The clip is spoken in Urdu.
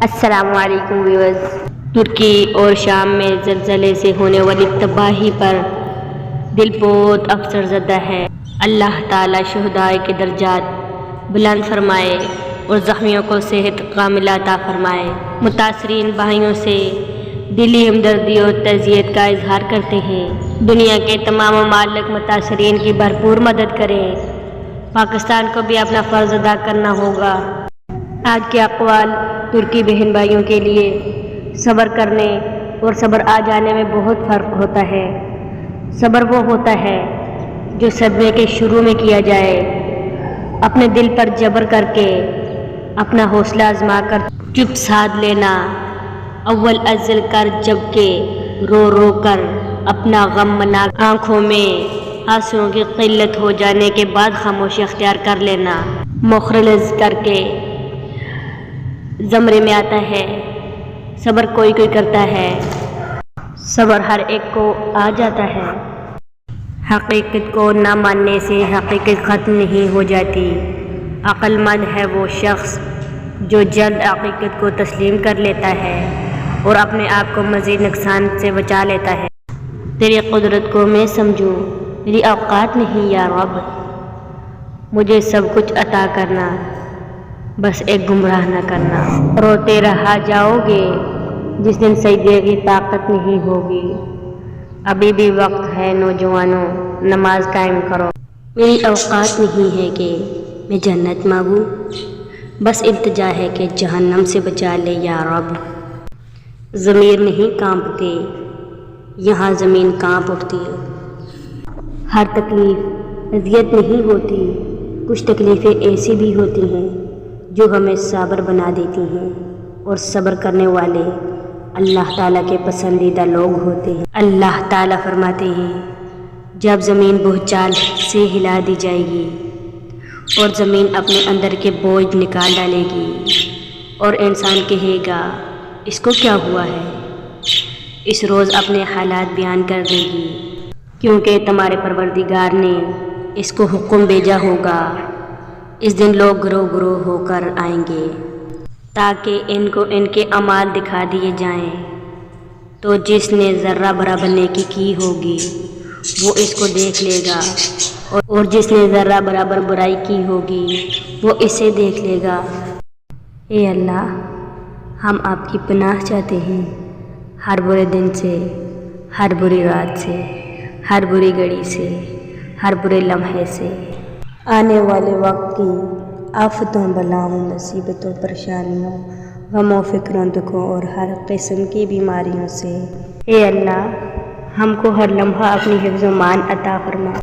السلام علیکم ویورز۔ ترکی اور شام میں زلزلے سے ہونے والی تباہی پر دل بہت افسر زدہ ہے۔ اللہ تعالیٰ شہدائے کے درجات بلند فرمائے اور زخمیوں کو صحت کاملہ عطا فرمائے۔ متاثرین بھائیوں سے دلی ہمدردی اور تعزیت کا اظہار کرتے ہیں۔ دنیا کے تمام ممالک متاثرین کی بھرپور مدد کریں۔ پاکستان کو بھی اپنا فرض ادا کرنا ہوگا۔ آج کے اقوال ترکی بہن بھائیوں کے لیے صبر کرنے اور صبر آ جانے میں بہت فرق ہوتا ہے۔ صبر وہ ہوتا ہے جو صدمے کے شروع میں کیا جائے، اپنے دل پر جبر کر کے، اپنا حوصلہ آزما کر چپ سادھ لینا، اول ازل کر جب کہ رو رو کر اپنا غم منا، آنکھوں میں آنسوؤں کی قلت ہو جانے کے بعد خاموشی اختیار کر لینا، مخلص کر کے زمرے میں آتا ہے۔ صبر کوئی کوئی کرتا ہے، صبر ہر ایک کو آ جاتا ہے۔ حقیقت کو نہ ماننے سے حقیقت ختم نہیں ہو جاتی۔ عقل مند ہے وہ شخص جو جلد حقیقت کو تسلیم کر لیتا ہے اور اپنے آپ کو مزید نقصان سے بچا لیتا ہے۔ تیری قدرت کو میں سمجھوں، میری اوقات نہیں یا رب، مجھے سب کچھ عطا کرنا، بس ایک گمراہ نہ کرنا۔ روتے رہا جاؤ گے جس دن سجدے کی طاقت نہیں ہوگی۔ ابھی بھی وقت ہے نوجوانوں، نماز قائم کرو۔ میری اوقات نہیں ہے کہ میں جنت مانگوں، بس التجا ہے کہ جہنم سے بچا لے یا رب۔ ضمیر نہیں کانپتے، یہاں زمین کانپ اٹھتی ہے۔ ہر تکلیف اذیت نہیں ہوتی، کچھ تکلیفیں ایسی بھی ہوتی ہیں جو ہمیں صابر بنا دیتی ہیں، اور صبر کرنے والے اللہ تعالیٰ کے پسندیدہ لوگ ہوتے ہیں۔ اللہ تعالیٰ فرماتے ہیں، جب زمین بھوچال سے ہلا دی جائے گی اور زمین اپنے اندر کے بوجھ نکال ڈالے گی اور انسان کہے گا اس کو کیا ہوا ہے، اس روز اپنے حالات بیان کر دے گی، کیونکہ تمہارے پروردگار نے اس کو حکم بھیجا ہوگا۔ اس دن لوگ گروہ گروہ ہو کر آئیں گے تاکہ ان کو ان کے اعمال دکھا دیے جائیں، تو جس نے ذرہ برابر نیکی کی ہوگی وہ اس کو دیکھ لے گا، اور جس نے ذرہ برابر برائی کی ہوگی وہ اسے دیکھ لے گا۔ اے اللہ، ہم آپ کی پناہ چاہتے ہیں ہر برے دن سے، ہر بری رات سے، ہر بری گھڑی سے، ہر برے لمحے سے، آنے والے وقت کی آفتوں، بلاؤں، مصیبتوں، پریشانیوں، غموں، فکروں، دکھوں اور ہر قسم کی بیماریوں سے۔ اے اللہ، ہم کو ہر لمحہ اپنی حفظ و مان عطا فرما۔